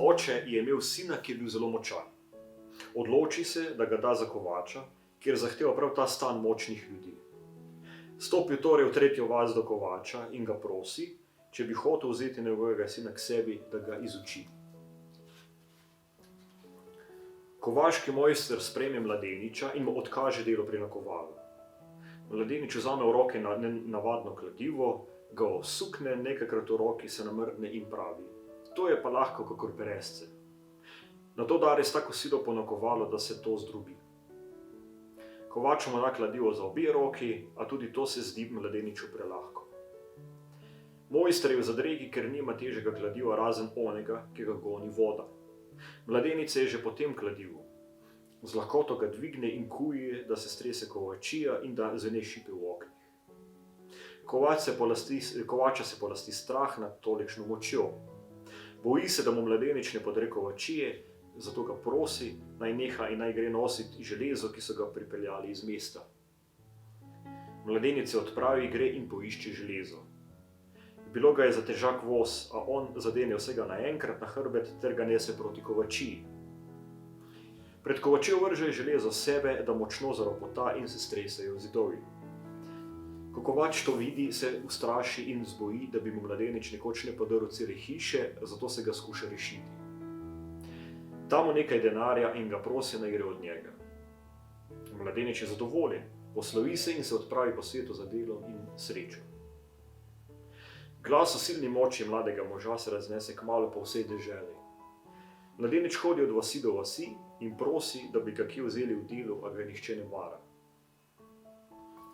Oče je imel sina, ki je bil zelo močan. Odloči se, da ga da za kovača, kjer zahteva prav ta stan močnih ljudi. Stopi torej v tretjo vas do kovača in ga prosi, če bi hotel vzeti njegovega sina k sebi, da ga izuči. Kovaški mojster sprejme mladeniča in mu odkaže delo pri nakovalu. Mladenič vzame v roke navadno kladivo, ga osukne, nekajkrat v roki se namrdne in pravi: to je pa lahko kakor peresce. Nato da res tako silo po nakovalu, da se to zdrobi. Kovač mu da kladivo za obe roki, a tudi to se zdi mladeniču prelahko. Mojster je v zadregi, ker nima težjega kladiva razen onega, ki ga goni voda. Mladenič se je že po tem kladivu. Z lahkoto ga dvigne in kuje, da se strese kovačija in da zvene šipe v oknih. Kovača se polasti strah nad tolikšno močjo. Boji se, da mu mladenič ne podre kovačije, zato ga prosi, naj neha in naj gre nositi železo, ki so ga pripeljali iz mesta. Mladenič se odpravi, gre in poišče železo. Bilo ga je za težak voz, a on zadene vsega naenkrat na hrbet ter ga nese proti kovačiji. Pred kovačijo vrže železo sebe, da močno zaropota in se stresejo zidovi. Ko kovač to vidi, se ustraši in zboji, da bi mu mladenič nekoč ne podrl cele hiše, zato se ga skuša rešiti. Da mu nekaj denarja in ga prosi, naj gre od njega. Mladenič je zadovoljen, poslovi se in se odpravi po svetu za delo in srečo. Glas o silni moči mladega moža se raznese kmalu po vsej deželi. Mladenič hodi od vasi do vasi in prosi, da bi ga kje vzeli v delo, a ga nihče ne mara.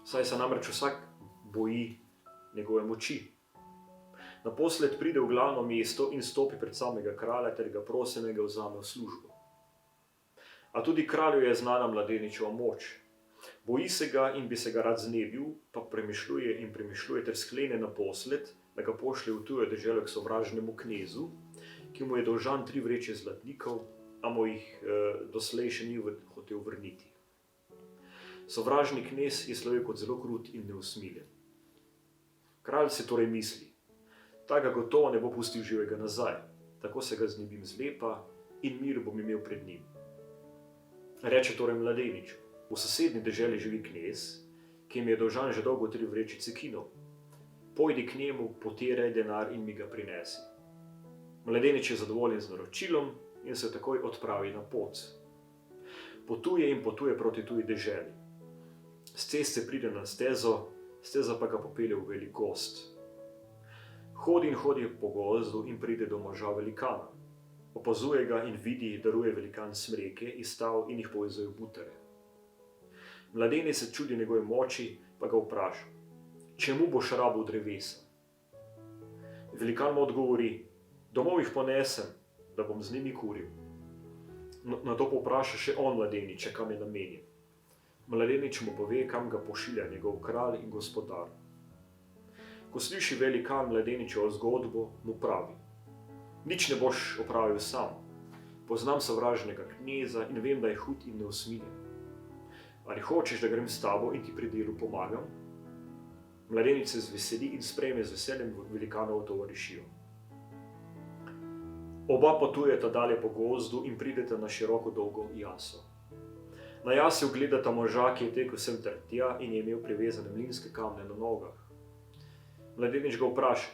Saj se namreč vsak boji njegove moči. Naposled pride v glavno mesto in stopi pred samega kralja ter ga prosi, naj ga vzame v službo. A tudi kralju je znana mladeničeva moč. Boji se ga in bi se ga rad znebil, pa premišljuje ter sklene naposled, da ga pošlje v tujo deželo k sovražnemu knezu, ki mu je dolžan 3 vreče zlatnikov, a mu jih doslej še ni hotel vrniti. Sovražni knez je slovel kot zelo krut in neusmiljen. Kralj si torej misli: ta ga gotovo ne bo pustil živega nazaj, tako se ga znebim zlepa in mir bom imel pred njim. Reče torej mladeniču: v sosednji deželi živi knez, ki mi je dolžan že dolgo 3 vrečice kinov. Pojdi k njemu, poteraj denar in mi ga prinesi. Mladenič je zadovoljen z naročilom in se takoj odpravi na pot. Potuje in potuje proti tuji deželi. S ceste pride na stezo, steza pa ga popelje v velik gozd. Hodi in hodi po gozdu in pride do moža velikana. Opazuje ga in vidi, da ruje velikan smreke iz stav in jih povezuje v butare. Mladenič se čudi njegove moči, pa ga vpraša: čemu boš rabil drevesa? Velikan mu odgovori: domov jih ponesem, da bom z njimi kuril. Nato povpraša še on mladeniča, kam je namenjen. Mladenič mu pove, kam ga pošilja njegov kralj in gospodar. Ko sliši velikan mladeničevo zgodbo, mu pravi: nič ne boš opravil sam. Poznam sovražnega kneza in vem, da je hud in neusmiljen. Ali hočeš, da grem s tabo in ti pri delu pomagam? Mladenič se zveseli in sprejme z veseljem velikanovo tovarišijo. Oba potujeta dalje po gozdu in prideta na široko dolgo jaso. Na jasi ugledata moža, ki je tekel sem ter tja in je imel privezane mlinske kamne na nogah. Mladenič ga vpraša: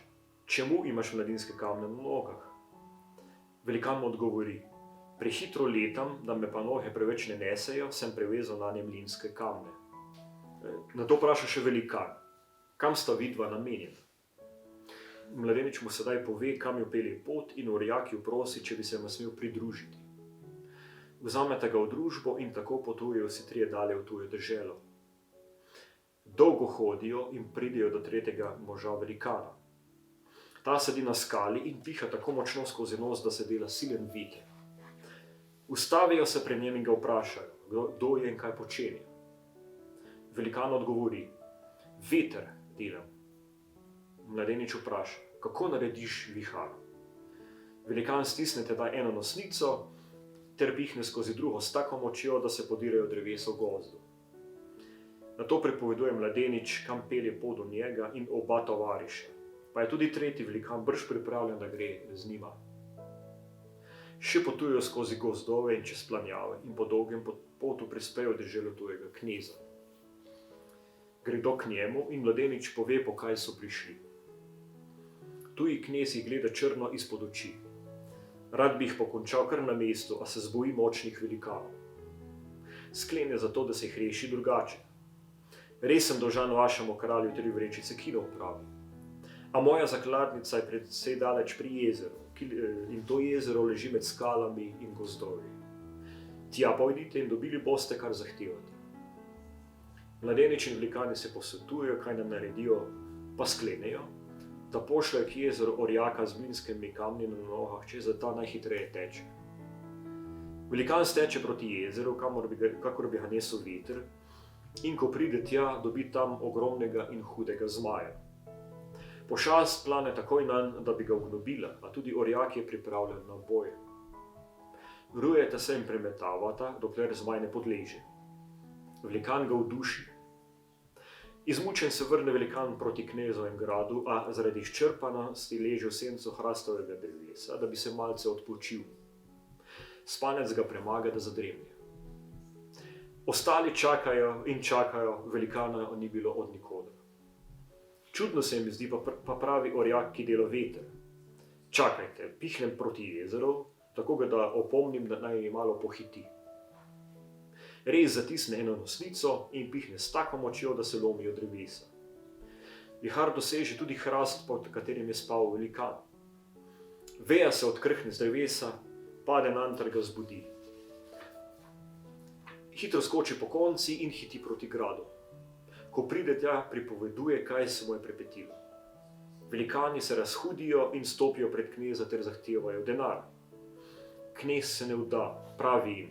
čemu imaš mlinske kamne na nogah? Velikan mu odgovori: prehitro letam, da me pa noge preveč ne nesejo, sem privezal na nje mlinske kamne. Nato vpraša še velikan: kam sta vidva namenjena? Mladenič mu sedaj pove, kam jo pelje pot, in orjak jo prosi, če bi se mu smel pridružiti. Vzameta ga v družbo in tako potujejo vsi 3 dalje v tujo deželo. Dolgo hodijo in pridejo do 3. moža velikana. Ta sedi na skali in piha tako močno skozi nos, da se dela silen veter. Ustavijo se pred njim in ga vprašajo, kdo je in kaj počenja. Velikan odgovori: veter delam. Mladenič vpraša: kako narediš vihar? Velikan stisne tedaj eno nosnico ter pihne skozi drugo s tako močjo, da se podirajo drevesa v gozdu. Nato pripoveduje mladenič, kam pelje pot do njega in oba tovariša, pa je tudi 3. velikan brž pripravljen, da gre z njima. Še potujejo skozi gozdove in čez planjave in po dolgem potu prispejo v deželo tujega kneza. Gredo k njemu in mladenič pove, po kaj so prišli. Tuji knez jih gleda črno izpod oči. Rad bi jih pokončal kar na mestu, a se zboji močnih velikanov. Sklene zato, da se jih reši drugače. Res sem dolžan vašemu kralju 3 vrečice kinov, pravi. A moja zakladnica je precej daleč pri jezeru, in to jezero leži med skalami in gozdovi. Tja pojdite in dobili boste, kar zahtevate. Mladenič in velikani se posvetujejo, kaj nam naredijo, pa sklenejo, da pošljajo k jezeru orjaka z mlinskimi kamni na nogah, če za ta najhitreje teče. Velikan steče proti jezeru, kakor bi ga nesel veter, in ko pride tja, dobi tam ogromnega in hudega zmaja. Pošast plane takoj nanj, da bi ga ugnobila, a tudi orjak je pripravljen na boj. Rujeta se in premetavata, dokler zmaj ne podleže. Velikan ga uduši. Izmučen se vrne velikan proti knezovem gradu, a zaradi izčrpanosti leže v sencu hrastovega drevesa, da bi se malce odpočil. Spanec ga premaga, da zadremlje. Ostali čakajo in čakajo, velikana ni bilo od nikoder. Čudno se mi zdi, pa pravi orjak, ki dela veter. Čakajte, pihnem proti jezeru, tako ga da opomnim, da naj malo pohiti. Res zatisne eno nosnico in pihne s tako močjo, da se lomijo drevesa. Vihar doseže tudi hrast, pod katerim je spal velikan. Veja se odkrhne z drevesa, pade nanj ter ga zbudi. Hitro skoči po konci in hiti proti gradu. Ko pride tja, pripoveduje, kaj se mu je pripetilo. Velikani se razhudijo in stopijo pred kneza ter zahtevajo denar. Knez se ne vda, pravi jim: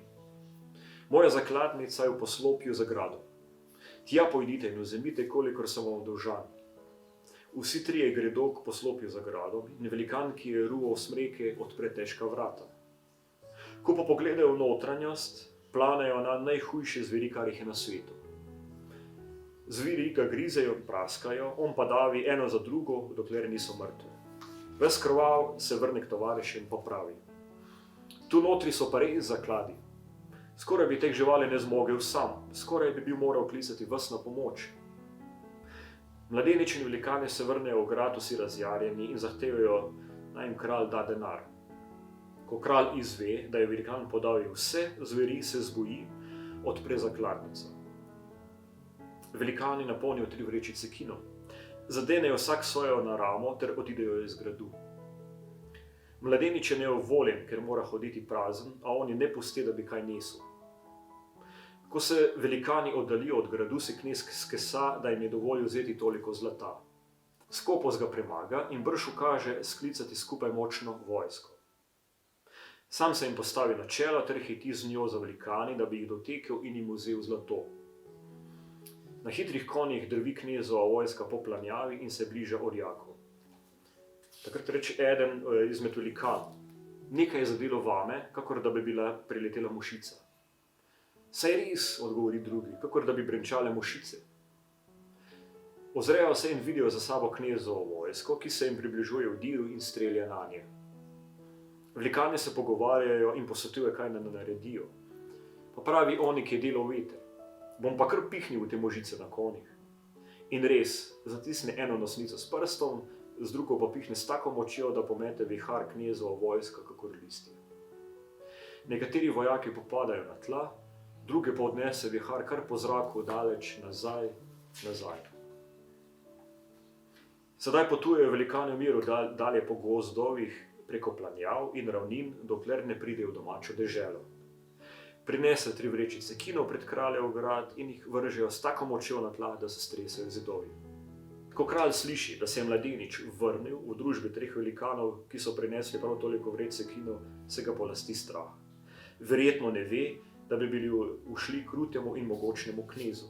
moja zakladnica je v poslopju za gradom. Tja pojdite in vzemite, kolikor sem vam dolžan. Vsi trije gredo k poslopju za gradom in velikan, ki je ruval smreke, odpre težka vrata. Ko pa pogledajo v notranjost, planejo na najhujše zveri, kar jih je na svetu. Zveri ga grizejo in praskajo, on pa davi eno za drugo, dokler niso mrtve. Ves krvav se vrne k tovarišem in popravi: tu notri so pa res zakladi. Skoraj bi teh živali ne zmogel sam, skoraj bi bil moral klicati vas na pomoč. Mladenič in velikani se vrnejo v grad vsi razjarjeni in zahtevajo, naj jim kralj da denar. Ko kralj izve, da je velikan podal vse zveri, se zboji, odpre zakladnico. Velikani napolnijo 3 vrečice kinov, zadenejo vsak svojo na ramo ter odidejo iz gradu. Mladenič je neovoljen, ker mora hoditi prazen, a oni ne pusti, da bi kaj nesel. Ko se velikani oddalijo od gradu, se knez skesa, da jim je dovolj vzeti toliko zlata. Skopos ga premaga in brž ukaže sklicati skupaj močno vojsko. Sam se jim postavi na čelo ter hiti z njo za velikani, da bi jih dotekel in jim vzel zlato. Na hitrih konjih drvi knezova vojska po planjavi in se bliža orjaku. Takrat reče eden izmed velikanov: nekaj je zadelo vame, kakor da bi bila priletela mušica. Saj res, odgovori drugi, kakor da bi brenčale mušice. Ozrejo se in vidijo za sabo knezovo vojsko, ki se jim približuje v diru in strelja nanje. Velikani se pogovarjajo in posvetujejo, kaj naj naredijo. Pa pravi oni, ki je delal veter: bom pa kar pihnil v te možice na konjih. In res, zatisne eno nosnico s prstom, z drugo pa pihne s tako močjo, da pomete vihar knezova vojska kakor listje. Nekateri vojaki popadajo na tla, druge pa odnese vihar kar po zraku daleč nazaj. Sedaj potujejo velikani v miru dalje po gozdovih, preko planjav in ravnin, dokler ne pridejo v domačo deželo. Prinese 3 vrečice kinov pred kraljev grad in jih vržejo s tako močjo na tla, da se stresejo zidovi. Ko kralj sliši, da se je mladenič vrnil v družbi 3 velikanov, ki so prinesli prav toliko vrečice kinov, se ga polasti strah. Verjetno ne ve, da bi bili ušli krutemu in mogočnemu knezu.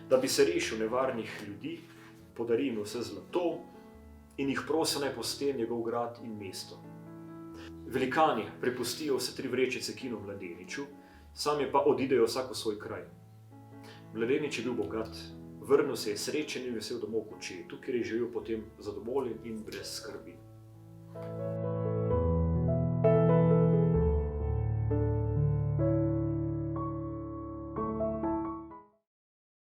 Da bi se rešil nevarnih ljudi, podari jim vse zlato in jih prosi, naj pustijo njegov grad in mesto. Velikani prepustijo vse 3 vrečice kinov mladeniču, sami pa odidejo vsak v svoj kraj. Mladenič je bil bogat, vrnil se je srečen in vesel domov k očetu, kjer je živel potem zadovoljen in brez skrbi.